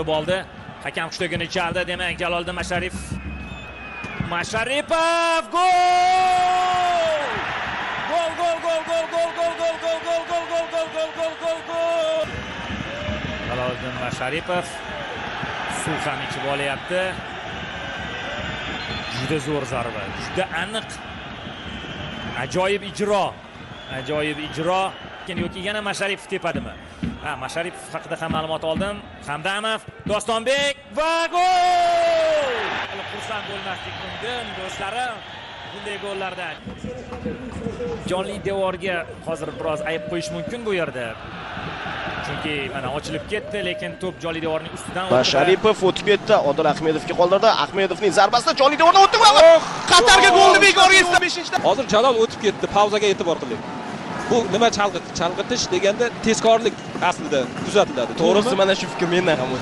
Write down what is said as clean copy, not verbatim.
Bo'ldi. Hakam hushligini chaldi, demak Jaloliddin Masharipov. Masharipov gol! Gol, gol, gol, gol, gol, gol, gol, gol, gol, gol, gol, gol, gol, gol, gol, gol. Jaloliddin Masharipov suv ham ichib olyapti. Juda zo'r zarba, juda aniq. Ajoyib ijro. Ajoyib ijro. Yoki yana Masharipov tepadimi? Masharipov haqida ham ma'lumot oldim. Hamdamov, Dostonbek va gol! Xursand bo'lmaslik mumkin, do'stlarim. Bunday gollardan jonli devorga hozir biroz ayb qo'yish mumkin bu yerda. Chunki mana ochilib ketdi, lekin to'p jonli devorning ustidan o'tdi. Masharipov o'tib ketdi, Odil Ahmedovga qoldirdi. Ahmedovning zarbasida jonli devordan o'tdi va Qatarga golni bekor etdi 5-da. Hozir Jalol o'tib ketdi, pauzaga e'tibor qiling. Bu nima chalg'itish deganda tezkorlik aslida kuzatiladi. To'g'risi mana shu fikr mendan ham